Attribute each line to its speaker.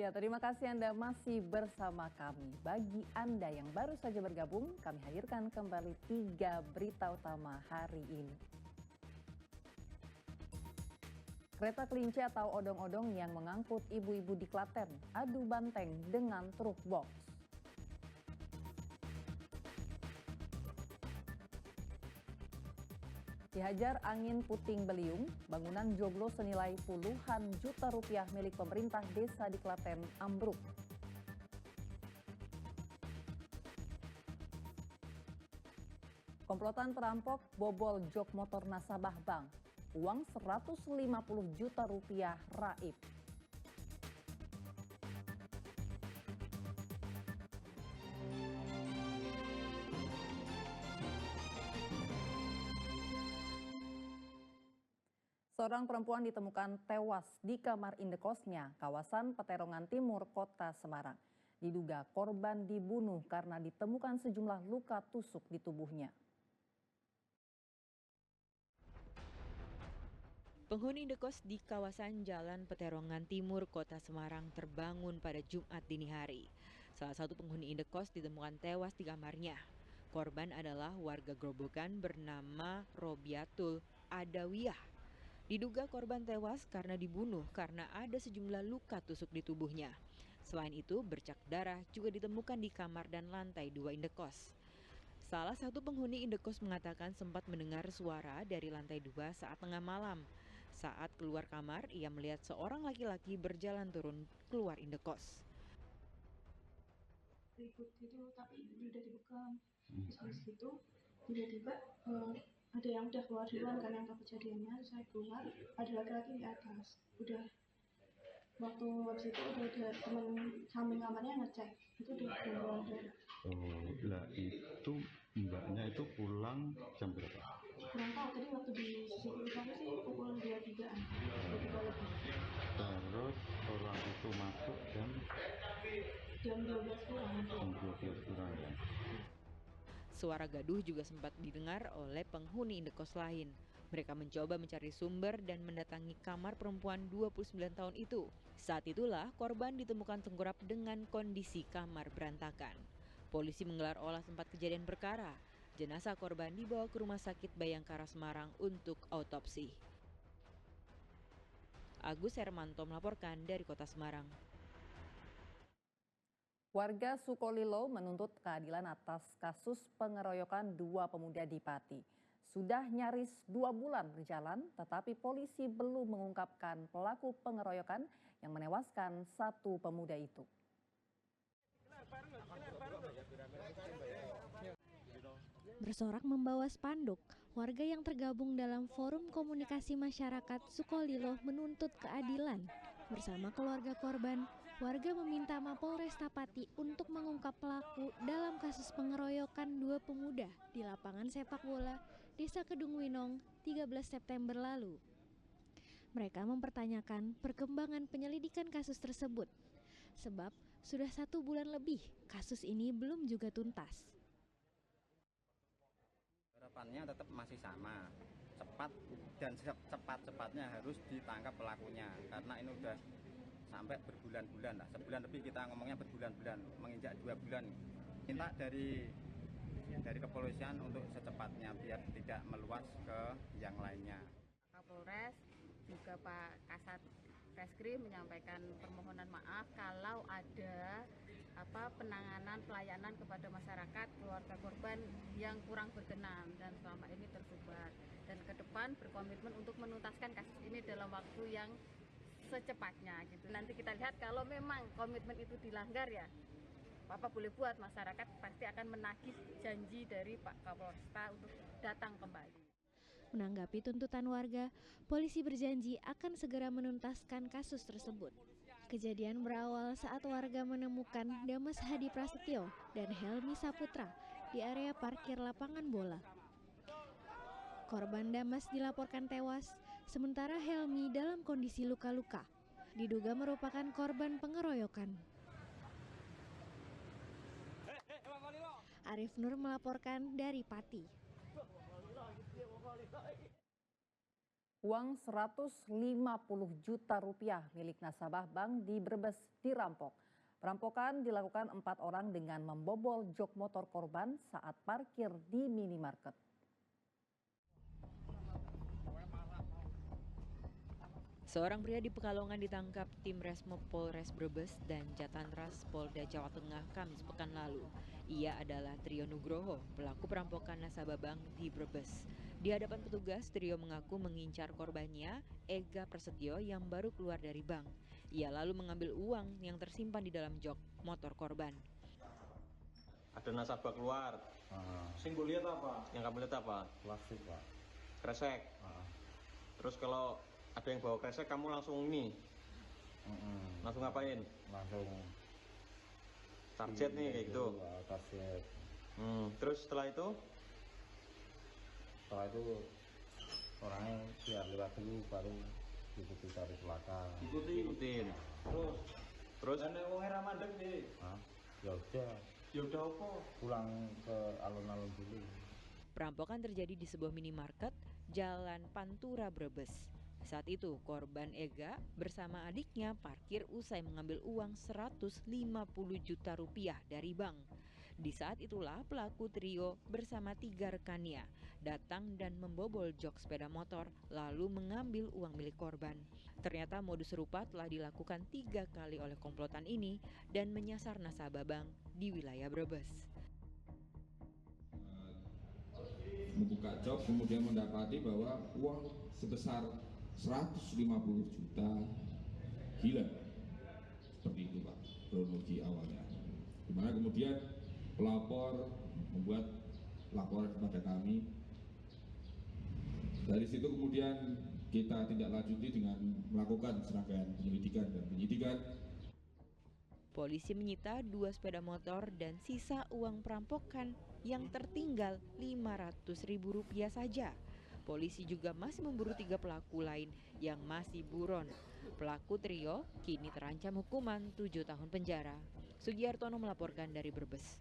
Speaker 1: Ya, terima kasih Anda masih bersama kami. Bagi Anda yang baru saja bergabung, kami hadirkan kembali 3 berita utama hari ini. Kereta kelinci atau odong-odong yang mengangkut ibu-ibu di Klaten adu banteng dengan truk box. Dihajar angin puting beliung, bangunan joglo senilai puluhan juta rupiah milik pemerintah desa di Klaten ambruk. Komplotan perampok bobol jok motor nasabah bank. Uang 150 juta rupiah raib. Seorang perempuan ditemukan tewas di kamar indekosnya, kawasan Peterongan Timur, Kota Semarang. Diduga korban dibunuh karena ditemukan sejumlah luka tusuk di tubuhnya.
Speaker 2: Penghuni indekos di kawasan Jalan Peterongan Timur, Kota Semarang terbangun pada Jumat dini hari. Salah satu penghuni indekos ditemukan tewas di kamarnya. Korban adalah warga Grobogan bernama Robiatul Adawiyah. Diduga korban tewas karena dibunuh karena ada sejumlah luka tusuk di tubuhnya. Selain itu, bercak darah juga ditemukan di kamar dan lantai 2 indekos. Salah satu penghuni indekos mengatakan sempat mendengar suara dari lantai 2 saat tengah malam. Saat keluar kamar, ia melihat seorang laki-laki berjalan turun keluar indekos.
Speaker 3: Ribut gitu, tapi udah dibekam. Terus habis gitu, tiba-tiba ada yang udah keluar duluan kan yang tahu kejadiannya. Saya keluar, ada laki-laki di atas. Udah waktu habis itu udah ada teman samping kamarnya ngecek, itu udah keluar darah.
Speaker 4: Oh, lah itu mbaknya itu pulang jam berapa?
Speaker 3: Kurang tahu, tadi waktu di CCTV kami sih pukul 23-an, 23 lebih.
Speaker 4: Terus orang itu masuk
Speaker 3: Jam 12 kurang.
Speaker 4: jam 12 kurang ya.
Speaker 2: Suara gaduh juga sempat didengar oleh penghuni indekos lain. Mereka mencoba mencari sumber dan mendatangi kamar perempuan 29 tahun itu. Saat itulah korban ditemukan tengkurap dengan kondisi kamar berantakan. Polisi menggelar olah tempat kejadian perkara. Jenazah korban dibawa ke Rumah Sakit Bayangkara Semarang untuk autopsi. Agus Hermanto melaporkan dari Kota Semarang.
Speaker 1: Warga Sukolilo menuntut keadilan atas kasus pengeroyokan 2 pemuda di Pati. Sudah nyaris 2 bulan berjalan, tetapi polisi belum mengungkapkan pelaku pengeroyokan yang menewaskan 1 pemuda itu.
Speaker 5: Bersorak membawa spanduk, warga yang tergabung dalam Forum Komunikasi Masyarakat Sukolilo menuntut keadilan. Bersama keluarga korban, warga meminta Mapolresta Pati untuk mengungkap pelaku dalam kasus pengeroyokan 2 pemuda di lapangan sepak bola Desa Kedung Winong 13 September lalu. Mereka mempertanyakan perkembangan penyelidikan kasus tersebut, sebab sudah 1 bulan lebih kasus ini belum juga tuntas.
Speaker 6: Harapannya tetap masih sama, cepat dan cepat-cepatnya harus ditangkap pelakunya, karena ini udah sampai berbulan-bulan lah, sebulan lebih kita ngomongnya berbulan-bulan, menginjak 2 bulan. Minta dari kepolisian untuk secepatnya biar tidak meluas ke yang lainnya.
Speaker 7: Kapolres juga Pak Kasat Reskrim menyampaikan permohonan maaf kalau ada penanganan pelayanan kepada masyarakat keluarga korban yang kurang berkenan dan selama ini tersebar, dan ke depan berkomitmen untuk menuntaskan kasus ini dalam waktu yang secepatnya gitu. Nanti kita lihat kalau memang komitmen itu dilanggar ya Bapak boleh buat, masyarakat pasti akan menagih janji dari Pak Kapolresta untuk datang kembali.
Speaker 5: Menanggapi tuntutan warga, polisi berjanji akan segera menuntaskan kasus tersebut. Kejadian berawal saat warga menemukan Damas Hadi Prasetyo dan Helmi Saputra di area parkir lapangan bola. Korban Damas dilaporkan tewas, sementara Helmi dalam kondisi luka-luka. Diduga merupakan korban pengeroyokan. Arif Nur melaporkan dari Pati.
Speaker 1: Uang 150 juta rupiah milik nasabah bank di Brebes dirampok. Perampokan dilakukan 4 orang dengan membobol jok motor korban saat parkir di minimarket.
Speaker 2: Seorang pria di Pekalongan ditangkap tim Resmob Polres Brebes dan Jatantras Polda Jawa Tengah Kamis pekan lalu. Ia adalah Trio Nugroho, pelaku perampokan nasabah bank di Brebes. Di hadapan petugas, Trio mengaku mengincar korbannya, Ega Prasetyo, yang baru keluar dari bank. Ia lalu mengambil uang yang tersimpan di dalam jok motor korban.
Speaker 8: Ada nasabah keluar.
Speaker 9: Sing gue lihat apa?
Speaker 8: Yang kamu lihat apa?
Speaker 9: Plastik, Pak.
Speaker 8: Kresek. Terus kalau ada yang bawa kresek, kamu langsung ini? Langsung ngapain?
Speaker 9: Langsung
Speaker 8: target nih kayak gitu.
Speaker 9: Target.
Speaker 8: Terus setelah itu
Speaker 9: orangnya biar lewat dulu baru ikuti dari belakang.
Speaker 8: Ikutin. Terus?
Speaker 9: Dan wongnya ramadek nih. Ya udah. Ya udah apa? Pulang ke alun-alun dulu.
Speaker 2: Perampokan terjadi di sebuah minimarket Jalan Pantura Brebes. Saat itu korban Ega bersama adiknya parkir usai mengambil uang 150 juta rupiah dari bank. Di saat itulah pelaku Trio bersama 3 rekannya datang dan membobol jok sepeda motor lalu mengambil uang milik korban. Ternyata modus serupa telah dilakukan 3 kali oleh komplotan ini dan menyasar nasabah bank di wilayah Brebes.
Speaker 10: Membuka jok kemudian mendapati bahwa uang sebesar 150 juta, gila, seperti itu Pak kronologi awalnya. Dimana kemudian pelapor membuat laporan kepada kami. Dari situ kemudian kita tindak lanjuti dengan melakukan serangkaian penyelidikan dan penyidikan.
Speaker 2: Polisi menyita 2 sepeda motor dan sisa uang perampokan yang tertinggal Rp500.000 saja. Polisi juga masih memburu 3 pelaku lain yang masih buron. Pelaku Trio kini terancam hukuman 7 tahun penjara. Sugiartono melaporkan dari Brebes.